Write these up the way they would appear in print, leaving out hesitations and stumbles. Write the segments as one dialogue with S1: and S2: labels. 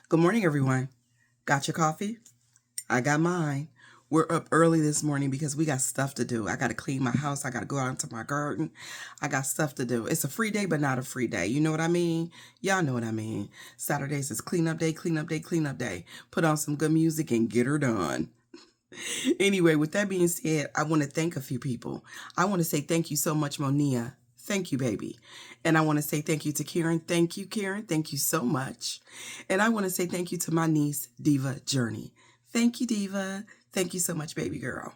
S1: Good morning, everyone. Got your coffee? I got mine. We're up early this morning because we got stuff to do. I got to clean my house. I got to go out into my garden. I got stuff to do. It's a free day, but not a free day. You know what I mean? Y'all know what I mean. Saturdays is cleanup day, cleanup day, cleanup day. Put on some good music and get her done. Anyway, with that being said, I want to thank a few people. I want to say thank you so much, Monia. Thank you, baby. And I want to say thank you to Karen. Thank you, Karen. Thank you so much. And I want to say thank you to my niece, Diva Journey. Thank you, Diva. Thank you so much, baby girl.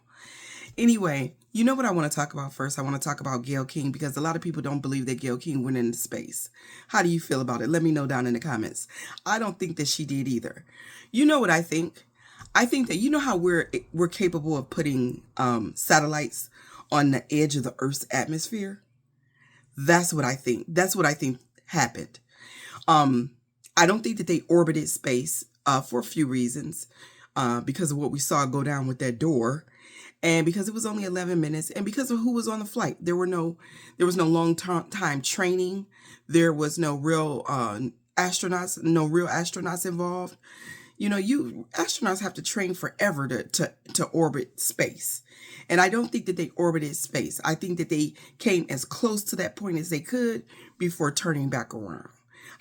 S1: Anyway, you know what I want to talk about first? I want to talk about Gail King because a lot of people don't believe that Gail King went into space. How do you feel about it? Let me know down in the comments. I don't think that she did either. You know what I think? I think that you know how we're capable of putting satellites on the edge of the Earth's atmosphere? That's what I think. That's what I think happened. I don't think that they orbited space for a few reasons. Because of what we saw go down with that door, and because it was only 11 minutes, and because of who was on the flight. There was no long time training. There was no real astronauts involved. You know, astronauts have to train forever to orbit space. And I don't think that they orbited space. I think that they came as close to that point as they could before turning back around.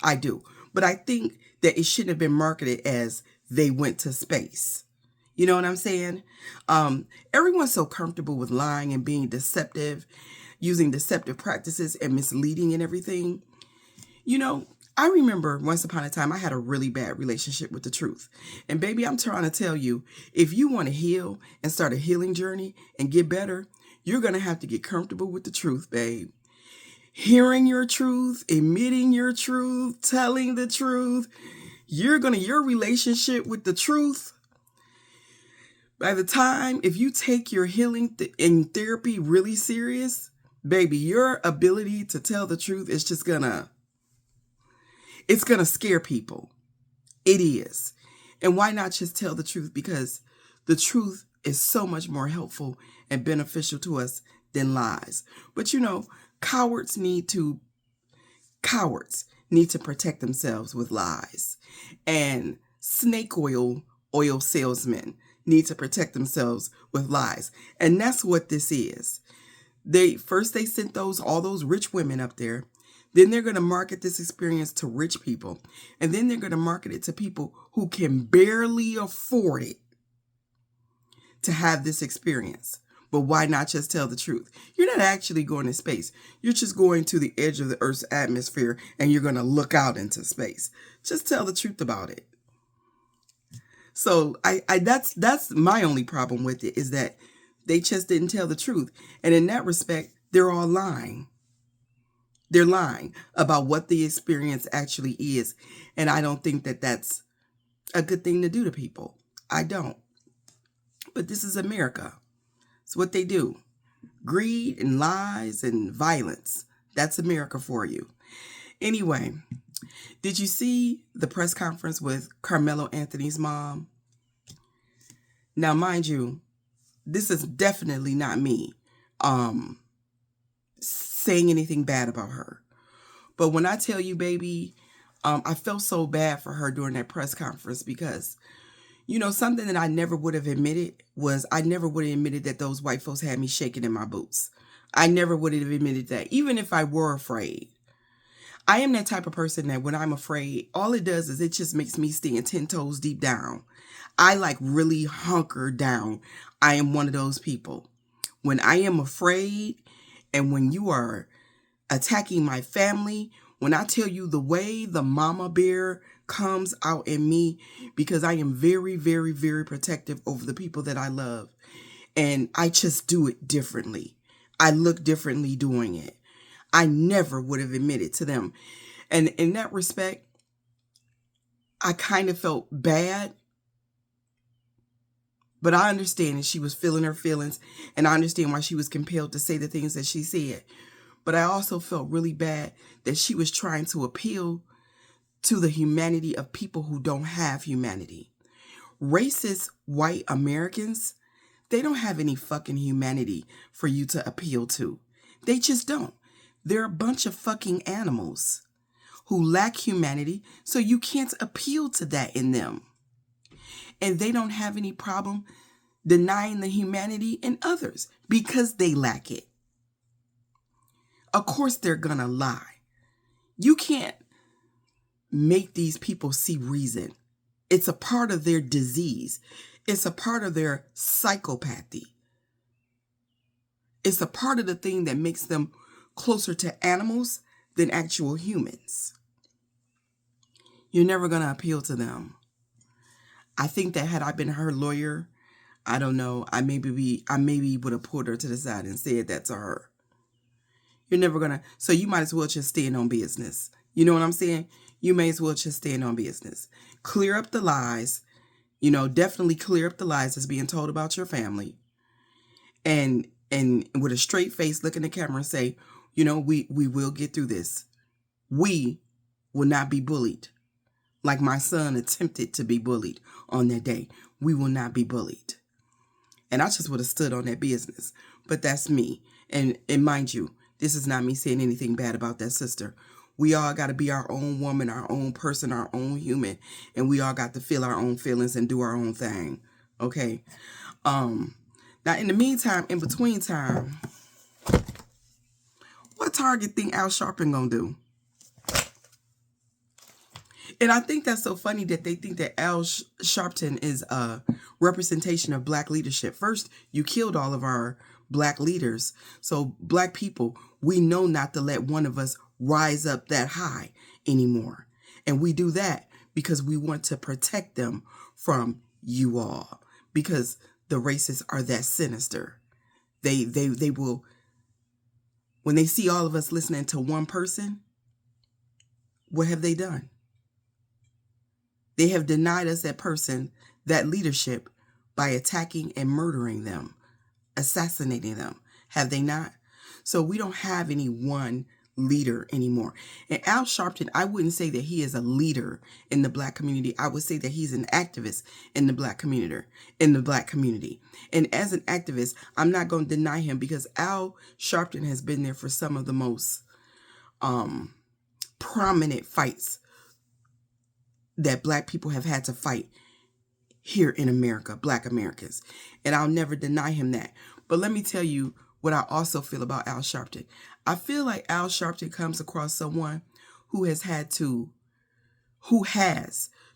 S1: I do. But I think that it shouldn't have been marketed as they went to space. You know what I'm saying? Everyone's so comfortable with lying and being deceptive, using deceptive practices and misleading and everything. You know, I remember once upon a time I had a really bad relationship with the truth. And baby, I'm trying to tell you, if you want to heal and start a healing journey and get better, you're going to have to get comfortable with the truth, babe. Hearing your truth, admitting your truth, telling the truth. Your relationship with the truth, by the time, if you take your healing and therapy really serious, baby, your ability to tell the truth is just it's gonna scare people. It is. And why not just tell the truth? Because the truth is so much more helpful and beneficial to us than lies. But you know, cowards need to protect themselves with lies. And snake oil salesmen need to protect themselves with lies. And that's what this is. They sent all those rich women up there. Then they're going to market this experience to rich people. And then they're going to market it to people who can barely afford it to have this experience. But why not just tell the truth? You're not actually going to space. You're just going to the edge of the Earth's atmosphere and you're going to look out into space. Just tell the truth about it. So that's my only problem with it, is that they just didn't tell the truth. And in that respect, they're all lying. They're lying about what the experience actually is. And I don't think that that's a good thing to do to people. I don't. But this is America. It's what they do. Greed and lies and violence. That's America for you. Anyway, did you see the press conference with Carmelo Anthony's mom? Now, mind you, this is definitely not me saying anything bad about her. But when I tell you, baby, I felt so bad for her during that press conference because, you know, something that I never would have admitted was I never would have admitted that those white folks had me shaking in my boots. I never would have admitted that, even if I were afraid. I am that type of person that when I'm afraid, all it does is it just makes me stand 10 toes deep down. I really hunker down. I am one of those people. When I am afraid and when you are attacking my family, when I tell you the way the mama bear comes out in me, because I am very, very, very protective over the people that I love. And I just do it differently. I look differently doing it. I never would have admitted to them. And in that respect, I kind of felt bad. But I understand that she was feeling her feelings, and I understand why she was compelled to say the things that she said. But I also felt really bad that she was trying to appeal to the humanity of people who don't have humanity. Racist white Americans, they don't have any fucking humanity for you to appeal to. They just don't. They're a bunch of fucking animals who lack humanity, so you can't appeal to that in them. And they don't have any problem denying the humanity in others because they lack it. Of course they're gonna lie. You can't make these people see reason. It's a part of their disease. It's a part of their psychopathy. It's a part of the thing that makes them closer to animals than actual humans. You're never going to appeal to them. I think that had I been her lawyer, I don't know, I maybe would have pulled her to the side and said that to her. You're never going to, so you might as well just stand on business. You know what I'm saying? You may as well just stand on business. Clear up the lies, definitely clear up the lies that's being told about your family. And with a straight face, look in the camera and say, we will get through this. We will not be bullied. Like my son attempted to be bullied on that day. We will not be bullied. And I just would have stood on that business. But that's me. And mind you, this is not me saying anything bad about that sister. We all got to be our own woman, our own person, our own human. And we all got to feel our own feelings and do our own thing. Okay? Now, in the meantime, in between time, what Target think Al Sharpton gonna do? And I think that's so funny that they think that Al Sharpton is a representation of black leadership. First, you killed all of our black leaders. So black people, we know not to let one of us rise up that high anymore. And we do that because we want to protect them from you all. Because the racists are that sinister. They will, when they see all of us listening to one person, what have they done? They have denied us that person, that leadership, by attacking and murdering them, assassinating them. Have they not? So we don't have any one leader anymore. And Al Sharpton, I wouldn't say that he is a leader in the black community. I would say that he's an activist in the black community. And as an activist, I'm not going to deny him because Al Sharpton has been there for some of the most prominent fights that black people have had to fight here in America, black Americans. And I'll never deny him that. But let me tell you what I also feel about Al Sharpton. I feel like Al Sharpton comes across someone who has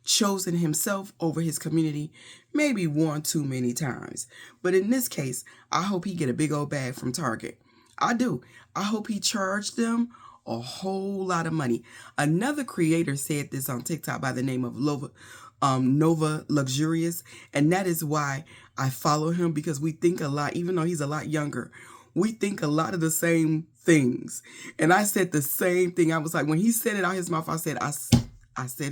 S1: chosen himself over his community maybe one too many times. But in this case, I hope he get a big old bag from Target. I do. I hope he charged them a whole lot of money. Another creator said this on TikTok by the name of Nova Luxurious, and that is why I follow him, because we think a lot, even though he's a lot younger, we think a lot of the same things. And I said the same thing. I was like, when he said it out his mouth, I said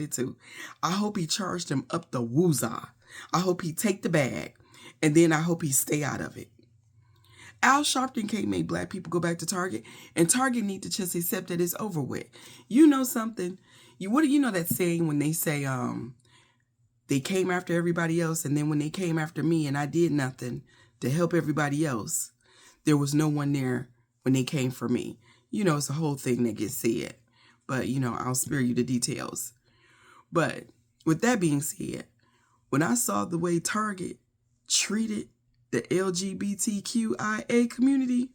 S1: it too. I hope he charged him up the woozah. I hope he take the bag, and then I hope he stay out of it. Al Sharpton can't make black people go back to Target, and Target need to just accept that it's over with. You know something? You know that saying when they say they came after everybody else, and then when they came after me and I did nothing to help everybody else, there was no one there when they came for me. It's a whole thing that gets said, but I'll spare you the details. But with that being said, when I saw the way Target treated the LGBTQIA community,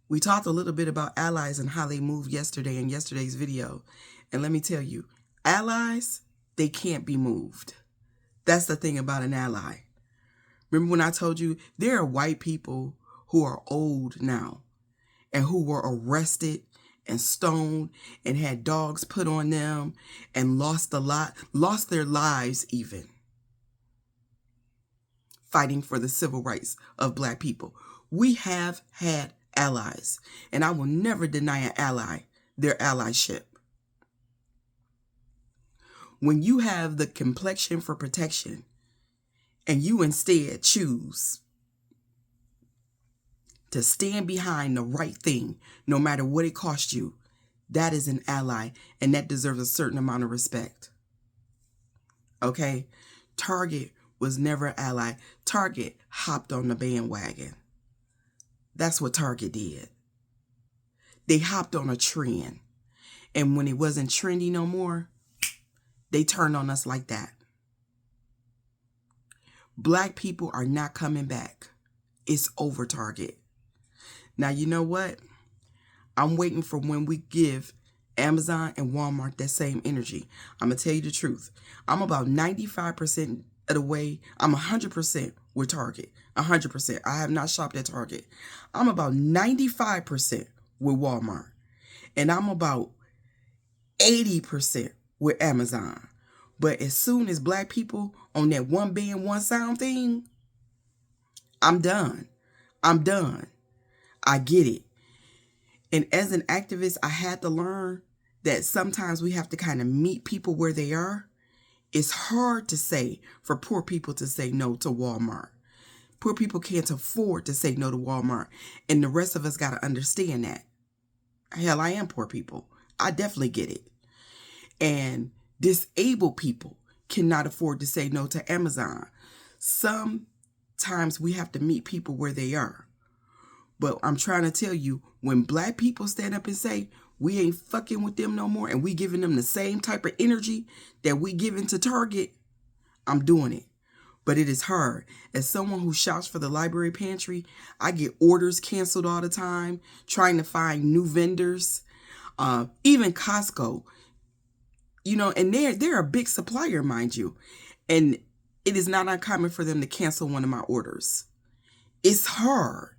S1: we talked a little bit about allies and how they moved yesterday in yesterday's video. And let me tell you, allies, they can't be moved. That's the thing about an ally. Remember when I told you there are white people who are old now and who were arrested and stoned and had dogs put on them and lost their lives even, fighting for the civil rights of black people. We have had allies, and I will never deny an ally their allyship. When you have the complexion for protection and you instead choose to stand behind the right thing, no matter what it costs you, that is an ally, and that deserves a certain amount of respect. Okay? Target was never an ally. Target hopped on the bandwagon. That's what Target did. They hopped on a trend. And when it wasn't trendy no more, they turned on us like that. Black people are not coming back. It's over, Target. Now, you know what? I'm waiting for when we give Amazon and Walmart that same energy. I'm going to tell you the truth. I'm about 95% of the way. I'm 100% with Target. 100%. I have not shopped at Target. I'm about 95% with Walmart. And I'm about 80% with Amazon. But as soon as black people on that one band, one sound thing, I'm done. I'm done. I get it. And as an activist, I had to learn that sometimes we have to kind of meet people where they are. It's hard to say for poor people to say no to Walmart. Poor people can't afford to say no to Walmart. And the rest of us got to understand that. Hell, I am poor people. I definitely get it. And disabled people cannot afford to say no to Amazon. Sometimes we have to meet people where they are. But I'm trying to tell you, when black people stand up and say, we ain't fucking with them no more, and we giving them the same type of energy that we giving to Target, I'm doing it. But it is hard. As someone who shops for the library pantry, I get orders canceled all the time, trying to find new vendors. Even Costco, and they're a big supplier, mind you. And it is not uncommon for them to cancel one of my orders. It's hard.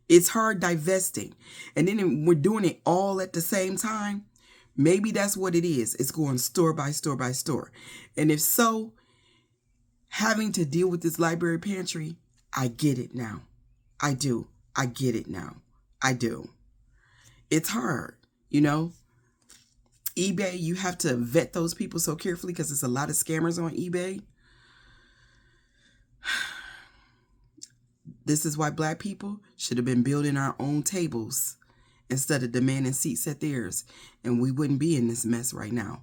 S1: It's hard divesting. And then we're doing it all at the same time. Maybe that's what it is. It's going store by store by store. And if so, having to deal with this library pantry, I get it now. I do. I get it now. I do. It's hard, eBay, you have to vet those people so carefully because there's a lot of scammers on eBay. This is why black people should have been building our own tables instead of demanding seats at theirs. And we wouldn't be in this mess right now.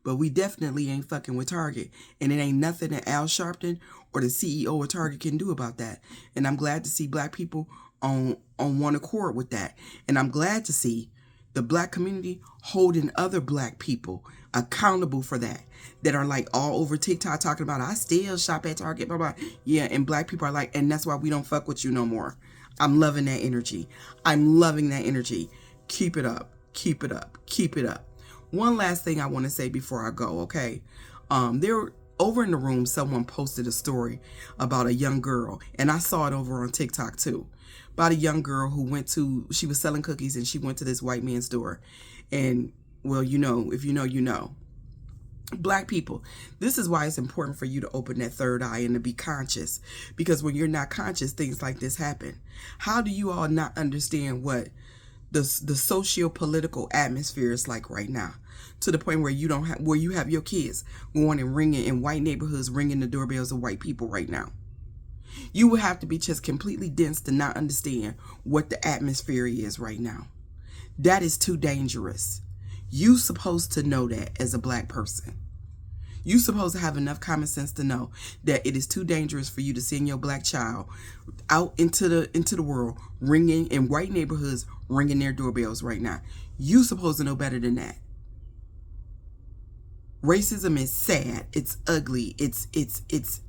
S1: But we definitely ain't fucking with Target. And it ain't nothing that Al Sharpton or the CEO of Target can do about that. And I'm glad to see black people on one accord with that. And I'm glad to see the black community holding other black people accountable for that are like all over TikTok talking about, I still shop at Target, blah, blah. Yeah, and black people are like, and that's why we don't fuck with you no more. I'm loving that energy. I'm loving that energy. Keep it up. Keep it up. Keep it up. One last thing I want to say before I go, okay? There over in the room, someone posted a story about a young girl, and I saw it over on TikTok too, about a young girl who she was selling cookies, and she went to this white man's door. And, well, if you know, you know. Black people, this is why it's important for you to open that third eye and to be conscious. Because when you're not conscious, things like this happen. How do you all not understand what the socio-political atmosphere is like right now? To the point where you have your kids going and ringing in white neighborhoods, ringing the doorbells of white people right now. You will have to be just completely dense to not understand what the atmosphere is right now. That is too dangerous. You supposed to know that as a black person. You supposed to have enough common sense to know that it is too dangerous for you to send your black child out into the world, ringing in white neighborhoods, ringing their doorbells right now. You supposed to know better than that. Racism is sad. It's ugly. It's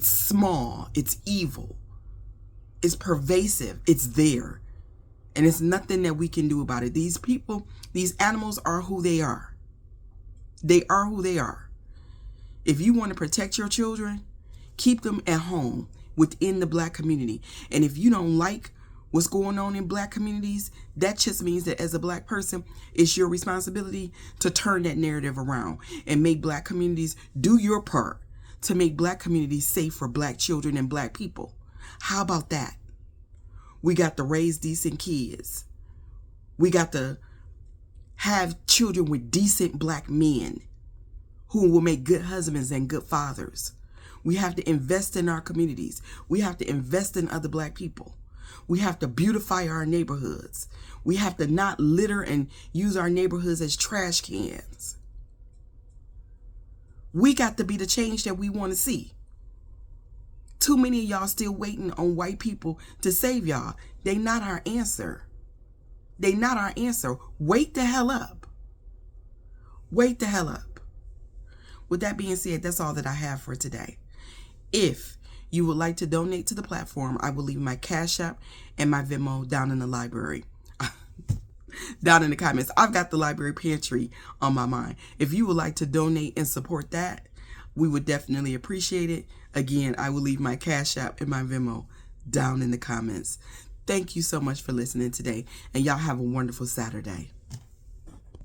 S1: small. It's evil. It's pervasive. It's there. And it's nothing that we can do about it. These people, these animals are who they are. They are who they are. If you want to protect your children, keep them at home within the black community. And if you don't like what's going on in black communities, that just means that as a black person, it's your responsibility to turn that narrative around and make black communities do your part to make black communities safe for black children and black people. How about that? We got to raise decent kids. We got to have children with decent black men who will make good husbands and good fathers. We have to invest in our communities. We have to invest in other black people. We have to beautify our neighborhoods. We have to not litter and use our neighborhoods as trash cans. We got to be the change that we want to see. Too many of y'all still waiting on white people to save y'all. They not our answer. They not our answer. Wake the hell up. Wake the hell up. With that being said, that's all that I have for today. If you would like to donate to the platform, I will leave my Cash App and my Venmo down in the library. Down in the comments. I've got the library pantry on my mind. If you would like to donate and support that, we would definitely appreciate it. Again, I will leave my Cash App and my Venmo down in the comments. Thank you so much for listening today, and y'all have a wonderful Saturday.